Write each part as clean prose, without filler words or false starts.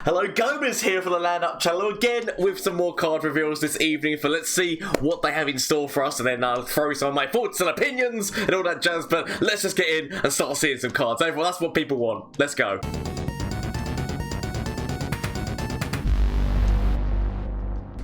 Hello, Gomez here for the Land Up channel again with some more card reveals this evening. For let's see what they have in store for us, and then I'll throw some of my thoughts and opinions and all that jazz. But let's just get in and start seeing some cards. Everyone, that's what people want. Let's go.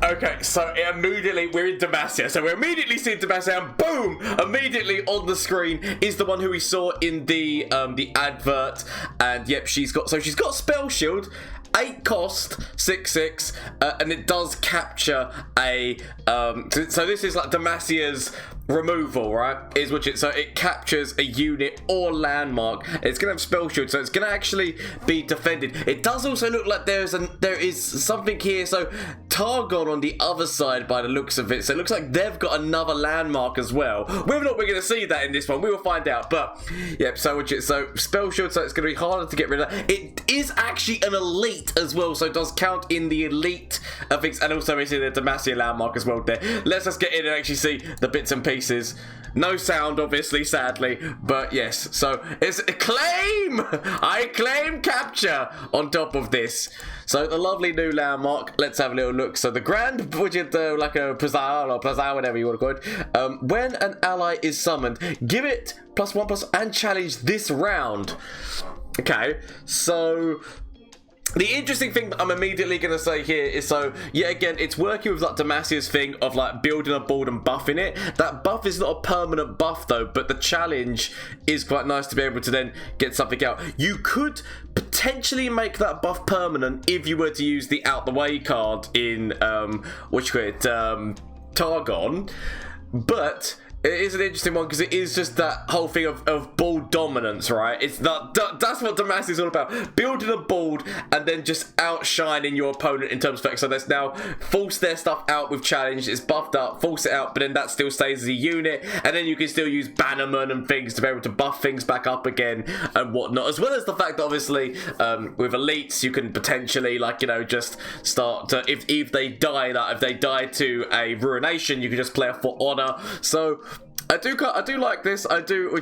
Okay, so immediately we're in Demacia. So we're immediately seeing Demacia, and boom! Immediately on the screen is the one who we saw in the advert. And yep, she's got Spell Shield, 8 cost, 6/6, and it does capture a so this is like Demacia's removal, right? So it captures a unit or landmark. It's gonna have spell shield, so it's gonna actually be defended. It does also look like there is something here. So Targon on the other side, by the looks of it, so it looks like they've got another landmark as well. Whether or not we're gonna see that in this one, we will find out. But yep, so spell shield, so it's gonna be harder to get rid of. It is actually an elite as well, so it does count in the elite things, and also we see the Demacia landmark as well there. Let's just get in and actually see the bits and pieces. No sound, obviously, sadly, but yes. So it's a claim. I claim capture on top of this. So the lovely new landmark. Let's have a little look. So the grand, which is like a PLAZA, whatever you want to call it. When an ally is summoned, give it +1/+, and challenge this round. Okay, so the interesting thing that I'm immediately going to say here is, so, yet again, it's working with like Demacia's thing of like building a board and buffing it. That buff is not a permanent buff though, but the challenge is quite nice to be able to then get something out. You could potentially make that buff permanent if you were to use the out the way card in, Targon, but it is an interesting one because it is just that whole thing of board dominance, right? It's that's what Demacia is all about. Building a board and then just outshining your opponent in terms of effect. So let's now force their stuff out with challenge. It's buffed up, force it out, but then that still stays as a unit. And then you can still use bannerman and things to be able to buff things back up again and whatnot. As well as the fact that obviously with elites you can potentially, like, you know, just start to, if they die to a ruination, you can just play a For Honor. So I do like this. I do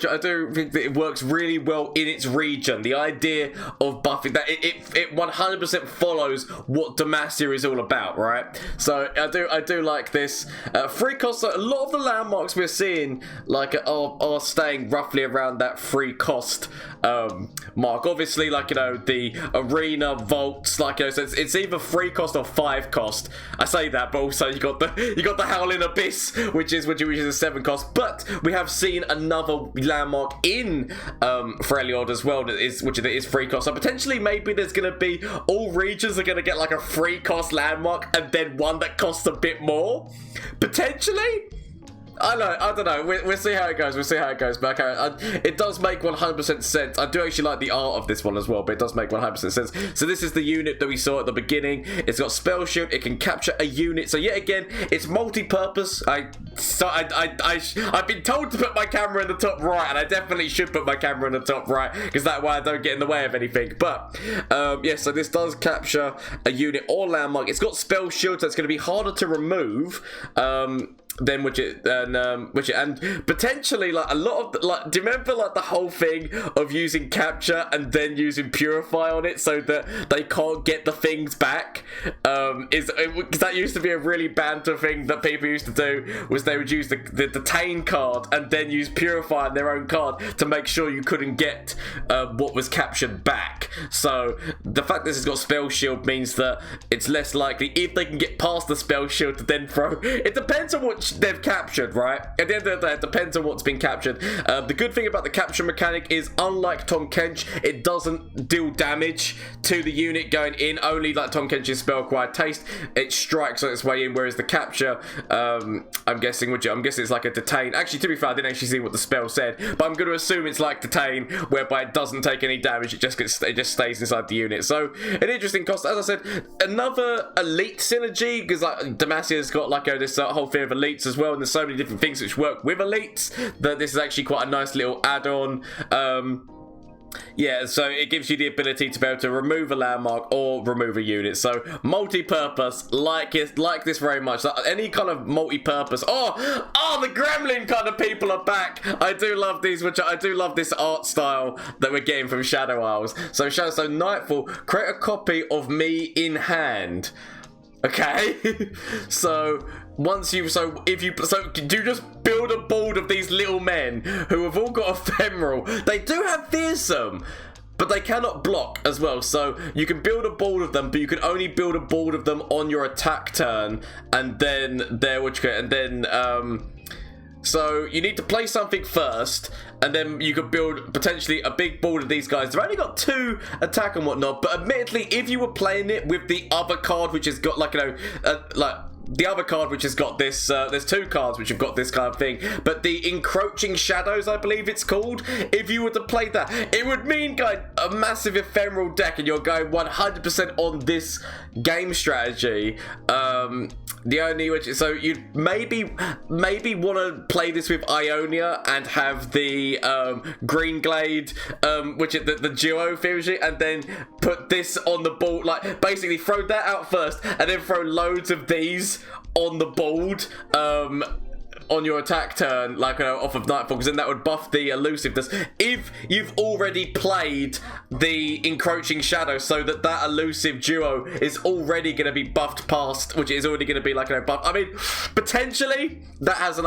think that it works really well in its region. The idea of buffing that it 100% follows what Demacia is all about, right? So I do like this. Free cost. So a lot of the landmarks we're seeing like are staying roughly around that free cost mark. Obviously, like, you know, the arena vaults, like, you know, so it's either 3 cost or 5 cost. I say that, but also you got the Howling Abyss, which is a 7 cost. But we have seen another landmark in Freljord as well that is 3 cost. So potentially maybe there's gonna be, all regions are gonna get like a 3 cost landmark and then one that costs a bit more. Potentially. I don't know. We'll see how it goes. But okay, it does make 100% sense. I do actually like the art of this one as well, but it does make 100% sense. So this is the unit that we saw at the beginning. It's got spell shield. It can capture a unit. So yet again, it's multi-purpose. I've been told to put my camera in the top right, and I definitely should put my camera in the top right because that way I don't get in the way of anything. But yeah, so this does capture a unit or landmark. It's got spell shield, so it's going to be harder to remove. Then and potentially like a lot of like, do you remember like the whole thing of using capture and then using purify on it so that they can't get the things back? Because that used to be a really banter thing that people used to do, was they would use the detain card and then use purify on their own card to make sure you couldn't get what was captured back. So the fact that this has got spell shield means that it's less likely, if they can get past the spell shield, to then throw. It depends on what they've captured, right? At the end of the day, it depends on what's been captured. The good thing about the capture mechanic is, unlike Tahm Kench, it doesn't deal damage to the unit going in. Only like Tahm Kench's spell acquired taste, it strikes on its way in, whereas the capture, I'm guessing it's like a detain. Actually, to be fair, I didn't actually see what the spell said, but I'm going to assume it's like detain, whereby it doesn't take any damage. It just stays inside the unit. So an interesting cost. As I said, another elite synergy, because like Demacia's got like this whole thing of elites as well, and there's so many different things which work with elites that this is actually quite a nice little add-on. Yeah, so it gives you the ability to be able to remove a landmark or remove a unit. So multi-purpose, like this very much. Like any kind of multi-purpose. Oh, the Gremlin kind of people are back. I do love these, I do love this art style that we're getting from Shadow Isles. So Nightfall, create a copy of me in hand. Okay, so do you just build a board of these little men who have all got ephemeral? They do have fearsome, but they cannot block as well. So you can build a board of them, but you can only build a board of them on your attack turn, and then so you need to play something first, and then you could build potentially a big board of these guys. They've only got 2 attack and whatnot, but admittedly, if you were playing it with the other card, which has got like, the other card which has got this, there's 2 cards which have got this kind of thing, but the Encroaching Shadows, I believe it's called, if you were to play that, it would mean going a massive ephemeral deck and you're going 100% on this game strategy. The only which, so you'd maybe want to play this with Ionia and have the Green Glade, which is the duo fusion, and then put this on the board, like basically throw that out first and then throw loads of these on the board on your attack turn, like off of Nightfall, because then that would buff the elusiveness if you've already played the Encroaching Shadow, so that elusive duo is already going to be buffed past, which is already going to be like buff. I mean, potentially that has an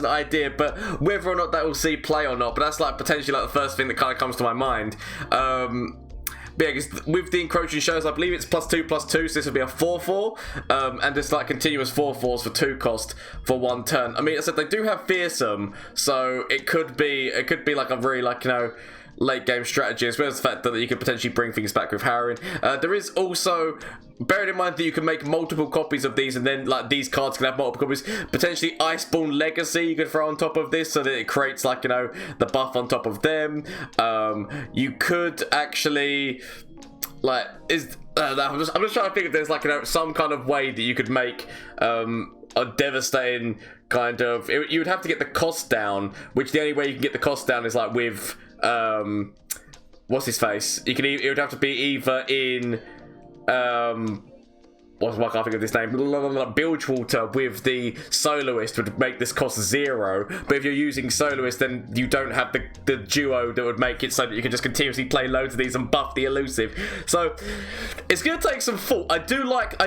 idea, but whether or not that will see play or not, but that's like potentially like the first thing that kind of comes to my mind. But yeah, because with the Encroaching Shadows, I believe it's +2/+2, so this would be a 4/4, and it's like continuous 4/4s for 2 cost for 1 turn. I mean, I said they do have fearsome, so it could be like a really late game strategy, as well as the fact that you could potentially bring things back with Harrowing. There is also, bearing in mind that you can make multiple copies of these, and then like these cards can have multiple copies, potentially Iceborne Legacy you could throw on top of this, so that it creates like the buff on top of them. You could actually I'm just trying to think if there's like some kind of way that you could make a devastating kind of, you would have to get the cost down, which the only way you can get the cost down is like with what's his face? It would have to be either in I can't think of this name. Bilgewater with the Soloist would make this cost 0, but if you're using Soloist, then you don't have the duo that would make it so that you can just continuously play loads of these and buff the elusive. So it's going to take some thought. I do like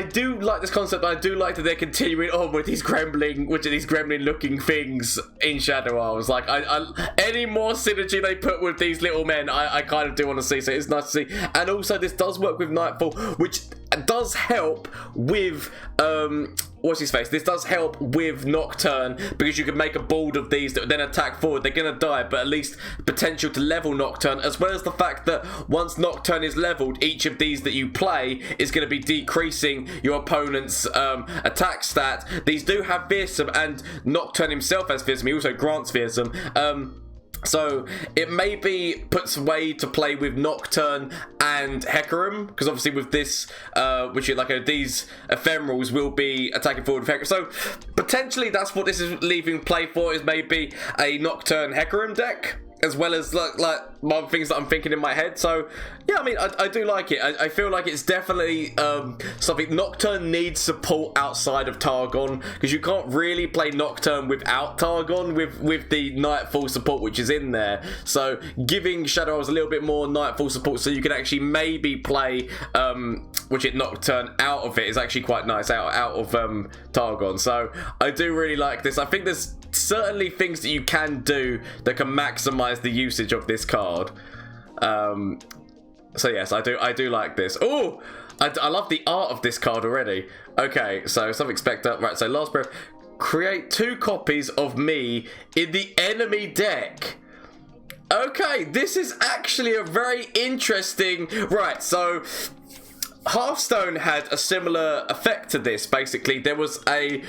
this concept. I do like that they're continuing on with these gremlin looking things in Shadow Isles. Like any more synergy they put with these little men, I kind of do want to see. So it's nice to see. And also this does work with Nightfall, which does help with what's his face? This does help with Nocturne, because you can make a board of these that would then attack forward. They're gonna die, but at least potential to level Nocturne, as well as the fact that once Nocturne is leveled, each of these that you play is going to be decreasing your opponent's attack stat. These do have fearsome, and Nocturne himself has fearsome. He also grants fearsome. So it maybe puts way to play with Nocturne and Hecarim, because obviously with this, which is like these ephemerals will be attacking forward with Hecarim. So potentially that's what this is leaving play for, is maybe a Nocturne Hecarim deck, as well as like other things that I'm thinking in my head. So yeah, I mean, I do like it. I feel like it's definitely something. Nocturne needs support outside of Targon, because you can't really play Nocturne without Targon with the Nightfall support which is in there. So giving Shadow Isles a little bit more Nightfall support, so you can actually maybe play Nocturne out of it, is actually quite nice out of Targon. So I do really like this. I think there's certainly things that you can do that can maximize the usage of this card. So yes, I do like this. Oh, I love the art of this card already. Okay, so something SPECTER. Right, so last breath. Create 2 copies of me in the enemy deck. Okay, this is actually a very interesting. Right, so Hearthstone had a similar effect to this. Basically, there was a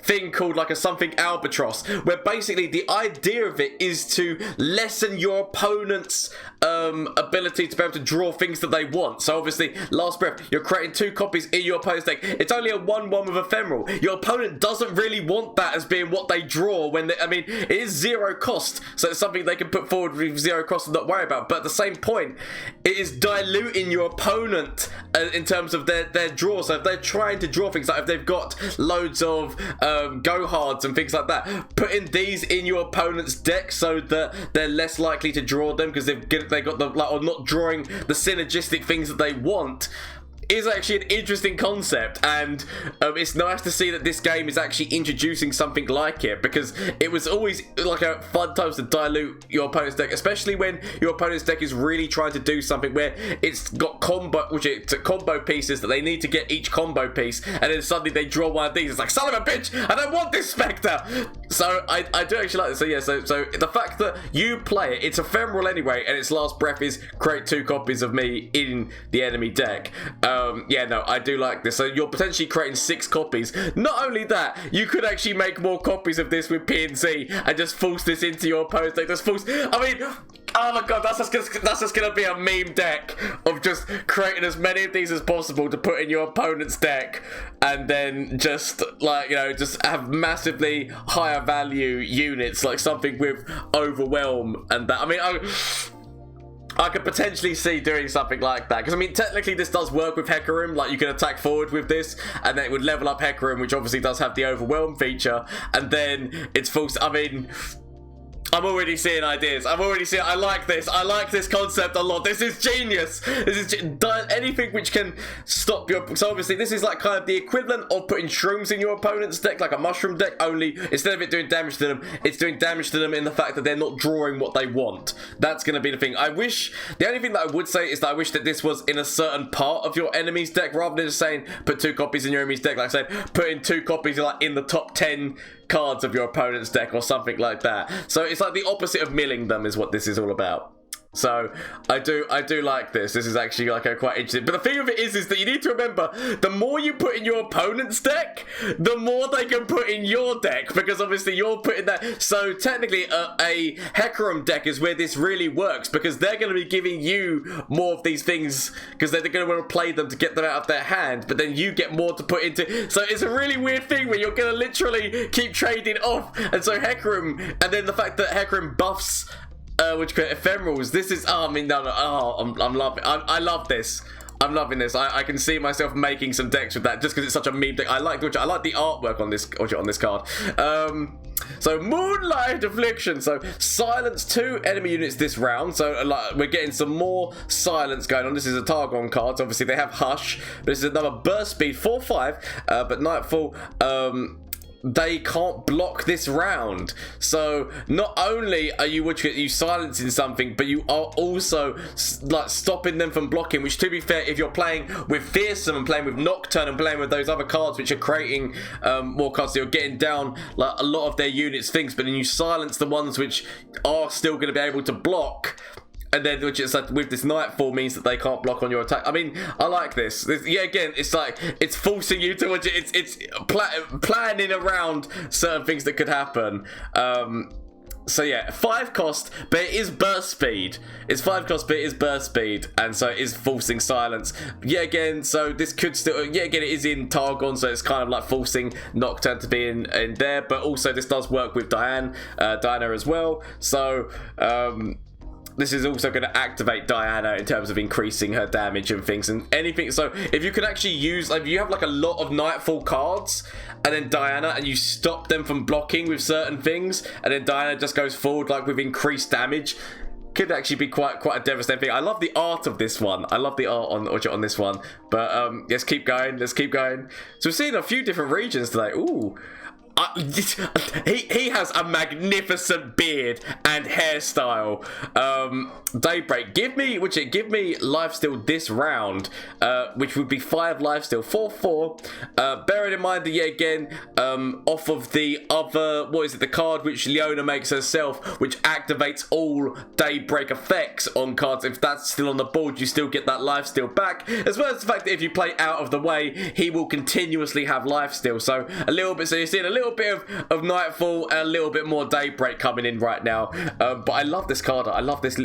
thing called like a something albatross, where basically the idea of it is to lessen your opponent's ability to be able to draw things that they want. So obviously, Last Breath, you're creating 2 copies in your opponent's deck. It's only a 1/1 with ephemeral. Your opponent doesn't really want that as being what they draw when they, I mean, it is 0 cost, so it's something they can put forward with 0 cost and not worry about. But at the same point, it is diluting your opponent in terms of their draw. So if they're trying to draw things, like if they've got loads of go hards and things like that, putting these in your opponent's deck so that they're less likely to draw them because they got the like, or not drawing the synergistic things that they want, is actually an interesting concept. And it's nice to see that this game is actually introducing something like it, because it was always like a fun times to dilute your opponent's deck, especially when your opponent's deck is really trying to do something where it's got combo pieces that they need to get each combo piece, and then suddenly they draw one of these. It's like, son of a bitch, I don't want this Spectre. So I do actually like this. So yeah, so the fact that you play it, it's ephemeral anyway, and its last breath is create 2 copies of me in the enemy deck. Yeah, no, I do like this. So you're potentially creating 6 copies. Not only that, you could actually make more copies of this with PNC and just force this into your opponent's deck. Just force. I mean, oh my god, that's just gonna be a meme deck of just creating as many of these as possible to put in your opponent's deck, and then just like, you know, just have massively higher value units, like something with overwhelm and that. I mean, I could potentially see doing something like that, because I mean, technically this does work with Hecarim. Like, you can attack forward with this, and then it would level up Hecarim, which obviously does have the overwhelm feature, and then it's forced. I mean, I'm already seeing ideas. I like this. I like this concept a lot. This is genius. This is anything which can stop your. So obviously, this is like kind of the equivalent of putting shrooms in your opponent's deck, like a mushroom deck. Only instead of it doing damage to them, it's doing damage to them in the fact that they're not drawing what they want. That's gonna be the thing. I wish. The only thing that I would say is that I wish that this was in a certain part of your enemy's deck, rather than just saying put 2 copies in your enemy's deck. Like I said, put in 2 copies like in the top 10 cards of your opponent's deck or something like that. So it's like the opposite of milling them is what this is all about. So I do like this. This is actually like a quite interesting. But the thing of it is that you need to remember, the more you put in your opponent's deck, the more they can put in your deck, because obviously you're putting that. So technically, a Hecarim deck is where this really works, because they're going to be giving you more of these things because they're going to want to play them to get them out of their hand. But then you get more to put into. So it's a really weird thing where you're going to literally keep trading off. And so Hecarim, and then the fact that Hecarim buffs. Which create ephemerals. This is, oh, I mean, no, I'm loving. I love this. I'm loving this. I can see myself making some decks with that just because it's such a meme deck. I like the artwork on this card. So Moonlight Affliction. So silence 2 enemy units this round. So like, we're getting some more silence going on. This is a Targon card. So obviously they have Hush. This is another burst speed 4/5. But Nightfall. They can't block this round. So not only are you silencing something, but you are also like stopping them from blocking, which, to be fair, if you're playing with Fearsome and playing with Nocturne and playing with those other cards which are creating more cards, so you're getting down like a lot of their units things, but then you silence the ones which are still going to be able to block. And then, which is like with this Nightfall means that they can't block on your attack. I mean, I like this. Yeah, again, it's like it's forcing you to. It's planning around certain things that could happen. So yeah, 5 cost, but it is burst speed. It's 5 cost, but it is burst speed, and so it is forcing silence. Yeah, again, so this could still. Yeah, again, it is in Targon, so it's kind of like forcing Nocturne to be in there. But also, this does work with Diana as well. So. This is also going to activate Diana in terms of increasing her damage and things and anything. So if you can actually use, like, if you have like a lot of Nightfall cards and then Diana, and you stop them from blocking with certain things, and then Diana just goes forward like with increased damage, could actually be quite a devastating thing. I love the art of this one. I love the art on this one. But let's keep going. So we're seeing a few different regions today. Ooh. he has a magnificent beard and hairstyle. Daybreak, give me lifesteal this round, which would be 5 lifesteal, 4/4. Bearing in mind that yet again, off of the other, the card which Leona makes herself, which activates all Daybreak effects on cards. If that's still on the board, you still get that lifesteal back, as well as the fact that if you play out of the way, he will continuously have lifesteal. So a little bit. So you're seeing a little bit of Nightfall and a little bit more Daybreak coming in right now. But I love this card. I love this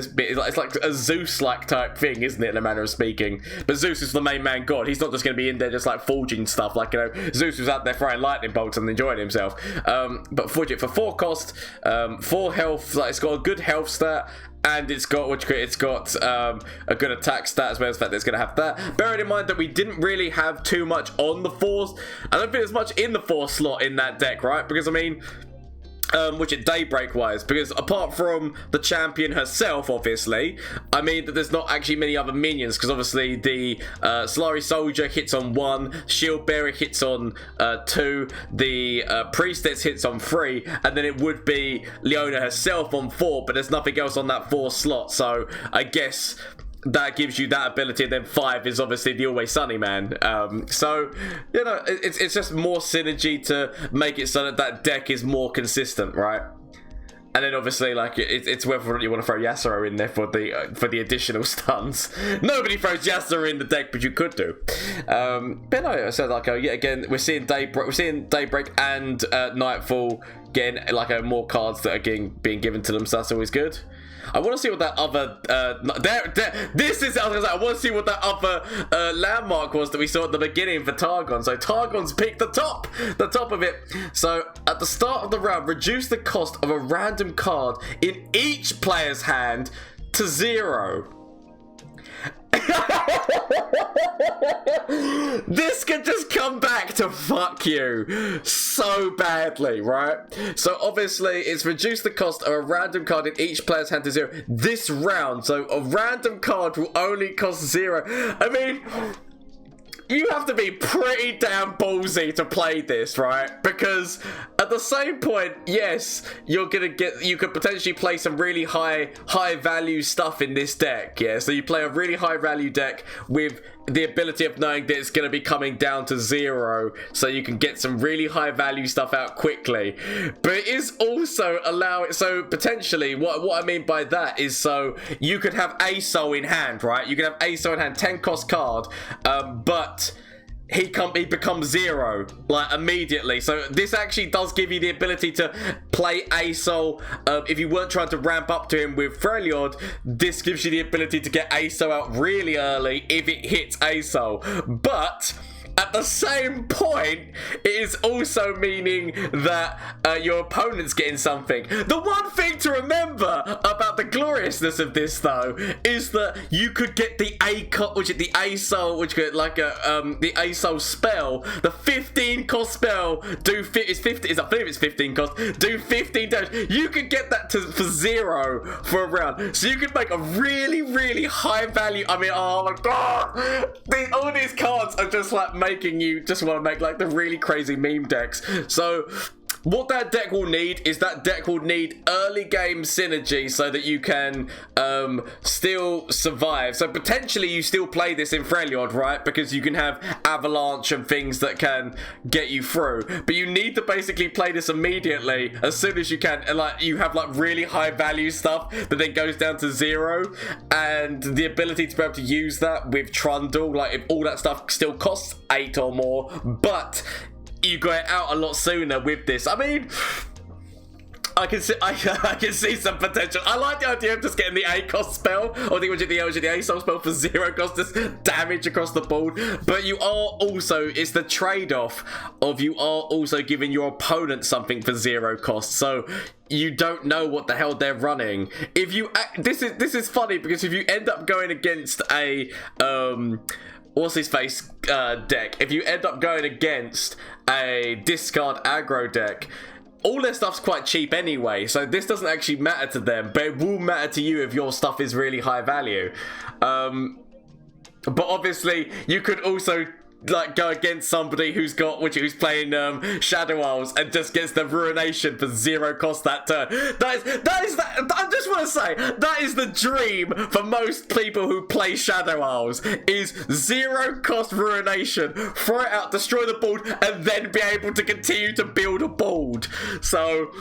bit. It's like a Zeus-like type thing, isn't it, in a manner of speaking? But Zeus is the main man god. He's not just going to be in there just like forging stuff. Like, you know, Zeus was out there throwing lightning bolts and enjoying himself. But Forge it for 4 cost, 4 health. Like, it's got a good health stat. And it's got a good attack stat, as well as the fact that it's going to have that. Bearing in mind that we didn't really have too much on the 4s. I don't think there's much in the 4 slot in that deck, right? Because, I mean, which it Daybreak wise, because apart from the champion herself, obviously, I mean that there's not actually many other minions, because obviously the Solari Soldier hits on 1, Shield Bearer hits on 2, the Priestess hits on 3, and then it would be Leona herself on 4, but there's nothing else on that 4 slot, so I guess that gives you that ability, and then 5 is obviously the Always Sunny man. So, you know, it's just more synergy to make it so that that deck is more consistent, right? And then obviously, like, it's whether or not you want to throw Yasuo in there for the additional stuns. Nobody throws Yasuo in the deck, but you could do. But no, so like, yet again, we're seeing Daybreak and Nightfall getting like more cards that are being given to them. So that's always good. I want to see what that other I want to see what that other landmark was that we saw at the beginning for Targon. So Targon's picked the top of it. So at the start of the round, reduce the cost of a random card in each player's hand to 0. This could just come back to fuck you so badly, right? So obviously it's reduced the cost of a random card in each player's hand to 0 this round. So a random card will only cost 0. I mean, you have to be pretty damn ballsy to play this, right? Because at the same point, yes, you could potentially play some really high value stuff in this deck, yeah? So you play a really high value deck with the ability of knowing that it's going to be coming down to 0, so you can get some really high value stuff out quickly. But it is also so potentially what I mean by that is, so you could have ASO in hand, right? You could have ASO in hand, 10 cost card, but he becomes 0 like immediately. So this actually does give you the ability to play ASO. If you weren't trying to ramp up to him with Freljord, this gives you the ability to get ASO out really early if it hits ASO. But at the same point, it is also meaning that your opponent's getting something. The one thing to remember about the gloriousness of this, though, is that you could get the ASO, which could like the ASO spell, the 15 cost spell. I believe it's 15 cost. Do 15 damage. You could get that for 0 for a round. So you could make a really high value. I mean, oh my god, all these cards are just like making you just want to make like the really crazy meme decks. So what that deck will need is early game synergy so that you can still survive. So potentially you still play this in Freljord, right? Because you can have Avalanche and things that can get you through. But you need to basically play this immediately as soon as you can. And like you have like really high value stuff that then goes down to 0. And the ability to be able to use that with Trundle, like if all that stuff still costs 8 or more, but you got it out a lot sooner with this. I mean, I can see some potential. I like the idea of just getting the A cost spell, or the ASO spell for 0 cost, just damage across the board. But you are also, it's the trade-off of you are also giving your opponent something for 0 cost. So you don't know what the hell they're running. If you this is funny, because if you end up going against a what's his face deck, if you end up going against a discard aggro deck, all their stuff's quite cheap anyway, so this doesn't actually matter to them, but it will matter to you if your stuff is really high value. But obviously you could also like go against somebody who's playing Shadow Isles and just gets the ruination for 0 cost that turn. I just want to say that is the dream for most people who play Shadow Isles, is 0 cost ruination, throw it out, destroy the board, and then be able to continue to build a board. So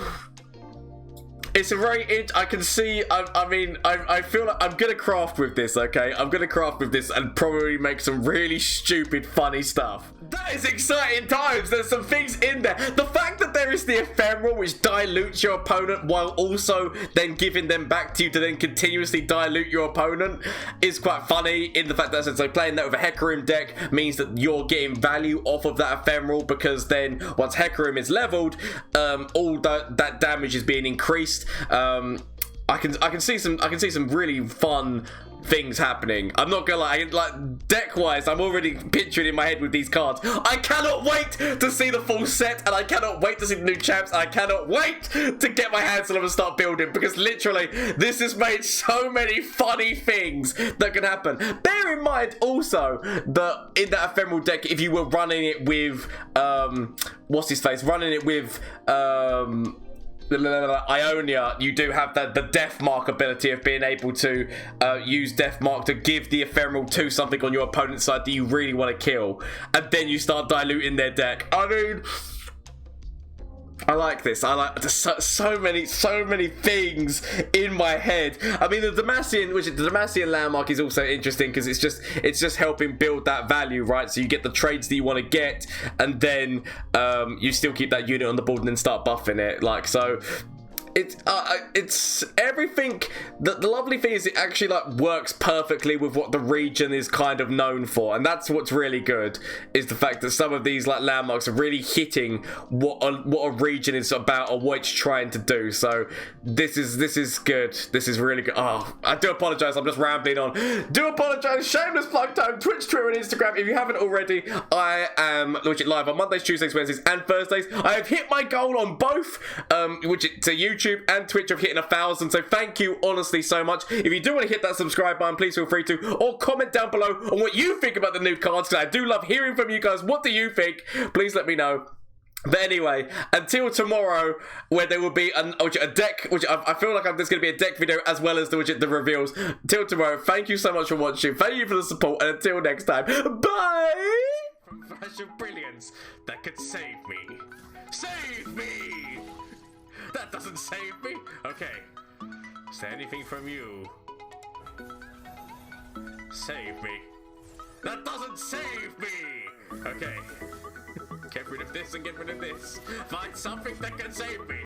it's a very, I can see, I feel like I'm gonna craft with this, okay? I'm gonna craft with this and probably make some really stupid, funny stuff. That is exciting times. There's some things in there. The fact that there is the ephemeral, which dilutes your opponent while also then giving them back to you to then continuously dilute your opponent, is quite funny, in the fact that, so playing that with a Hecarim deck means that you're getting value off of that ephemeral, because then once Hecarim is leveled, all that damage is being increased. I can see some really fun things happening. I'm not gonna lie, like deck wise, I'm already picturing in my head with these cards. I cannot wait to see the full set, and I cannot wait to see the new champs, and I cannot wait to get my hands on them and start building, because literally this has made so many funny things that can happen. Bear in mind also that in that ephemeral deck, if you were running it with what's his face, running it with Ionia, you do have the Death Mark ability of being able to use Death Mark to give the ephemeral to something on your opponent's side that you really want to kill, and then you start diluting their deck. I mean, I like this. I like so many things in my head. I mean, the Demacian landmark is also interesting, because it's just helping build that value, right? So you get the trades that you want to get, and then you still keep that unit on the board and then start buffing it. Like, so it's everything. The lovely thing is it actually like works perfectly with what the region is kind of known for, and that's what's really good, is the fact that some of these like landmarks are really hitting what a region is about or what it's trying to do. So this is good. This is really good. Oh, I do apologize, I'm just rambling on. Do apologize. Shameless plug time. Twitch, Twitter, and Instagram. If you haven't already, I am live on Mondays, Tuesdays, Wednesdays, and Thursdays. I have hit my goal on both, which to YouTube and Twitch of hitting 1,000, so thank you honestly so much. If you do want to hit that subscribe button, please feel free to, or comment down below on what you think about the new cards, because I do love hearing from you guys. What do you think? Please let me know. But anyway, until tomorrow, where there will be a deck, which I feel like there's going to be a deck video as well as the reveals. Till tomorrow, thank you so much for watching, thank you for the support, and until next time, bye! From Flash of Brilliance that could save me. Save me! That doesn't save me. Okay. Is there anything from you? Save me. That doesn't save me. Okay. Get rid of this and get rid of this. Find something that can save me.